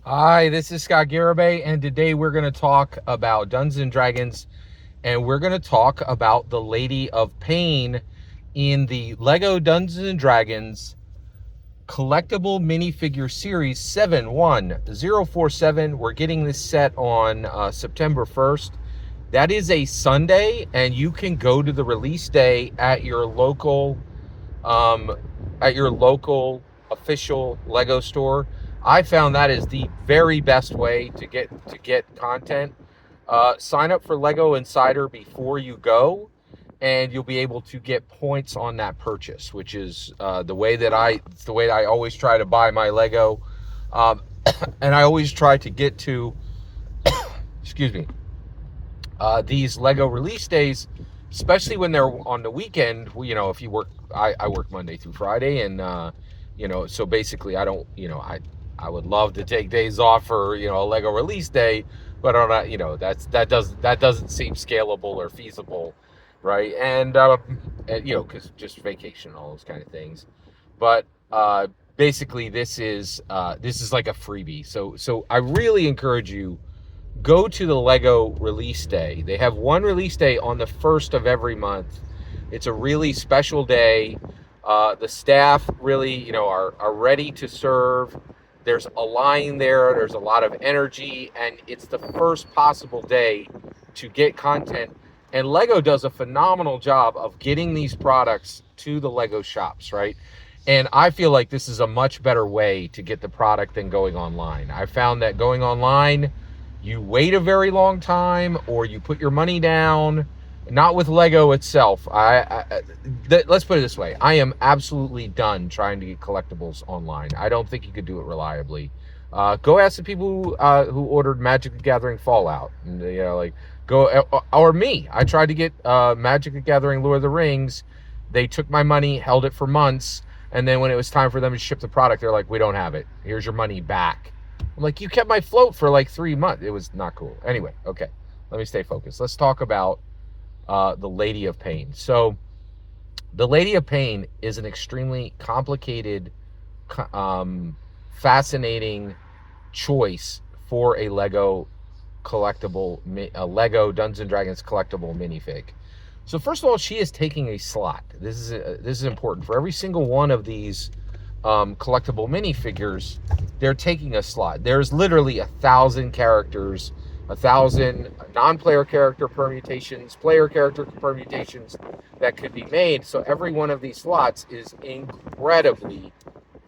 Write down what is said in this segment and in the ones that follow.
Hi, this is Scott Garibay, and today we're going to talk about Dungeons and Dragons, and we're going to talk about the Lady of Pain in the Lego Dungeons and Dragons Collectible Minifigure Series 71047. We're getting this set on September 1st. That is a Sunday, and you can go to the release day um, at your local official Lego store. I found that is the very best way to get content. Sign up for Lego Insider before you go, and you'll be able to get points on that purchase, which is the way that I always try to buy my Lego, um, and I always try to get to excuse me these Lego release days, especially when they're on the weekend. If you work, I work Monday through Friday, and so basically, I don't, I would love to take days off for a Lego release day, but on a, that doesn't seem scalable or feasible, right? And because just vacation, all those kind of things, but basically, this is like a freebie. So I really encourage you, go to the Lego release day. They have one release day on the first of every month. It's a really special day. The staff really, are ready to serve. There's a line there. There's a lot of energy, and it's the first possible day to get content. And Lego does a phenomenal job of getting these products to the Lego shops, right? And I feel like this is a much better way to get the product than going online. I found that going online, you wait a very long time, or you put your money down. Not with Lego itself. Let's put it this way: I am absolutely done trying to get collectibles online. I don't think you could do it reliably. Go ask the people who ordered Magic the Gathering Fallout, and like go or me. I tried to get Magic the Gathering Lord of the Rings. They took my money, held it for months, and then when it was time for them to ship the product, they're like, "We don't have it. Here's your money back." I'm like, "You kept my float for like 3 months." It was not cool. Anyway, okay, let me stay focused. Let's talk about the Lady of Pain. So, the Lady of Pain is an extremely complicated, fascinating choice for a Lego collectible, a Lego Dungeons and Dragons collectible minifig. So first of all, she is taking a slot. This is important for every single one of these collectible minifigures. They're taking a slot. There's literally 1,000 characters, 1,000 non-player character permutations, player character permutations that could be made. So every one of these slots is incredibly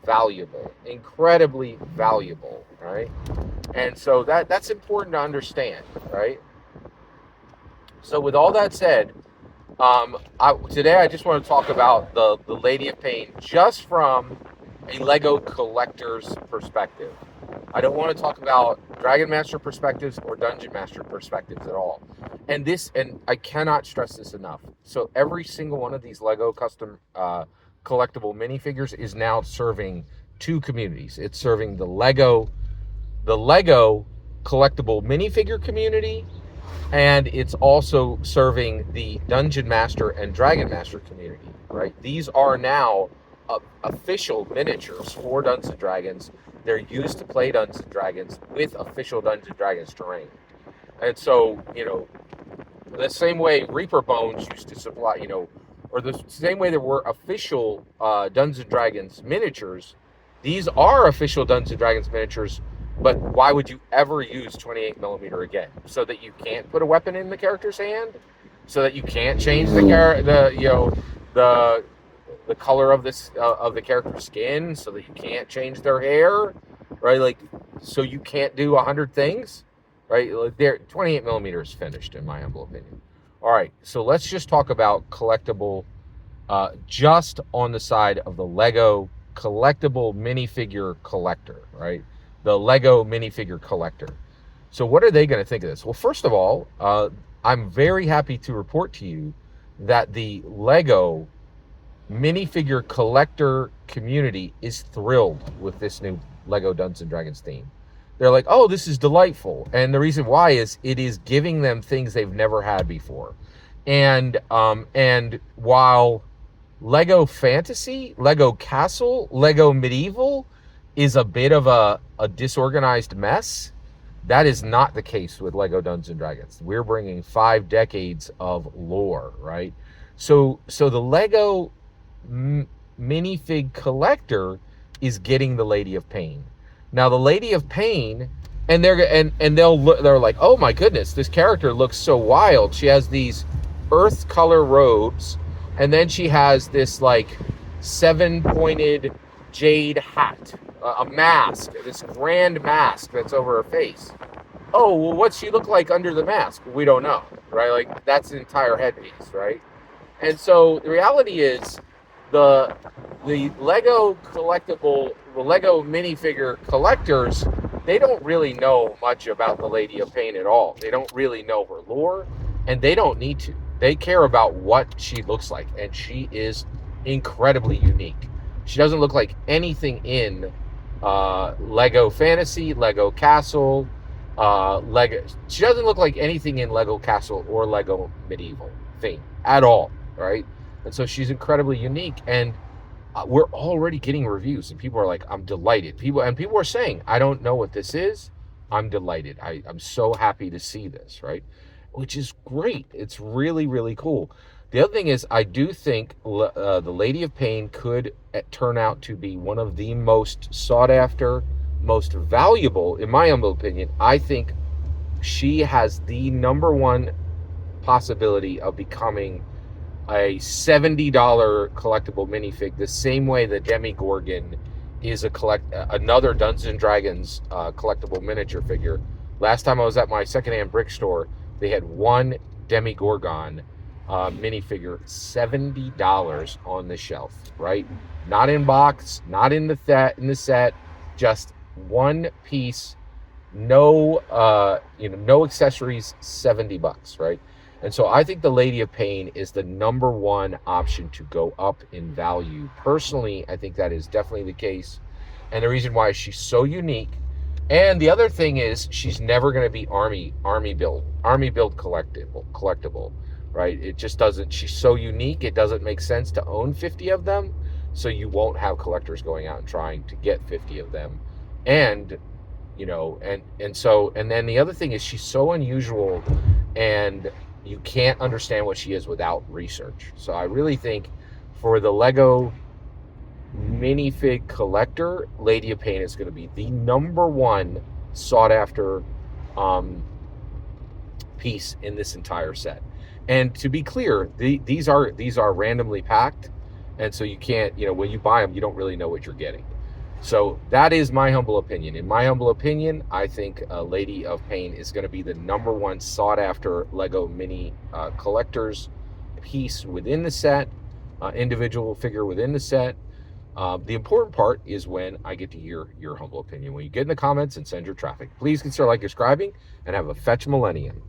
valuable, right? And so that's important to understand, right? So with all that said, today I just want to talk about the Lady of Pain just from a Lego collector's perspective. I don't want to talk about Dragon Master perspectives or Dungeon Master perspectives at all. And I cannot stress this enough. So every single one of these Lego custom collectible minifigures is now serving two communities. It's serving the Lego collectible minifigure community, and it's also serving the Dungeon Master and Dragon Master community, right? These are now official miniatures for Dungeons and Dragons. They're used to play Dungeons and Dragons with official Dungeons and Dragons terrain. And so, the same way Reaper Bones used to supply, or the same way there were official Dungeons and Dragons miniatures, these are official Dungeons and Dragons miniatures. But why would you ever use 28 millimeter again? So that you can't put a weapon in the character's hand, so that you can't change the color of the character's skin, so that you can't change their hair, right? Like, so you can't do 100 things, right? Like, 28 millimeter is finished, in my humble opinion. All right, so let's just talk about collectible, just on the side of the Lego collectible minifigure collector, right? The Lego minifigure collector. So what are they going to think of this? Well, first of all, I'm very happy to report to you that the Lego minifigure collector community is thrilled with this new Lego Dungeons and Dragons theme. They're like, "Oh, this is delightful." And the reason why is it is giving them things they've never had before. And while Lego Fantasy, Lego Castle, Lego Medieval is a bit of a disorganized mess. That is not the case with Lego Dungeons and Dragons. We're bringing 5 decades of lore, right? So the Lego minifig collector is getting the Lady of Pain. Now the Lady of Pain, and they're like, oh my goodness, this character looks so wild. She has these earth color robes, and then she has this like 7-pointed jade hat, a mask, this grand mask that's over her face. Oh, well, what's she look like under the mask? We don't know, right? Like, that's an entire headpiece, right? And so the reality is, the Lego collectible, the Lego minifigure collectors, they don't really know much about the Lady of Pain at all. They don't really know her lore, and they don't need to. They care about what she looks like, and she is incredibly unique. She doesn't look like anything in Lego Fantasy, Lego Castle, Lego. She doesn't look like anything in Lego Castle or Lego Medieval theme at all, right? And so she's incredibly unique, and we're already getting reviews, and people are like, "I'm delighted." People are saying, "I don't know what this is. I'm delighted. I'm so happy to see this," right? Which is great. It's really, really cool. The other thing is, I do think the Lady of Pain could turn out to be one of the most sought after, most valuable, in my humble opinion. I think she has the number one possibility of becoming a $70 collectible minifig, the same way the Demigorgon is another Dungeons and Dragons collectible miniature figure. Last time I was at my secondhand brick store, they had one Demigorgon minifigure, $70 on the shelf, right? Not in box, not in the set, just one piece, no no accessories, $70, right? And so I think the Lady of Pain is the number one option to go up in value. Personally, I think that is definitely the case. And the reason why she's so unique. And the other thing is, she's never going to be army build collectible, right? It just doesn't. She's so unique, it doesn't make sense to own 50 of them. So you won't have collectors going out and trying to get 50 of them. And and then the other thing is, she's so unusual, and you can't understand what she is without research. So I really think for the Lego minifig collector, Lady of Pain is going to be the number one sought after piece in this entire set. And to be clear, these are randomly packed, and so you can't, when you buy them, you don't really know what you're getting. So that is my humble opinion. In my humble opinion, I think Lady of Pain is going to be the number one sought after Lego mini collector's piece within the set, individual figure within the set. The important part is when I get to hear your humble opinion. When you get in the comments and send your traffic, please consider subscribing, and have a fetch millennium.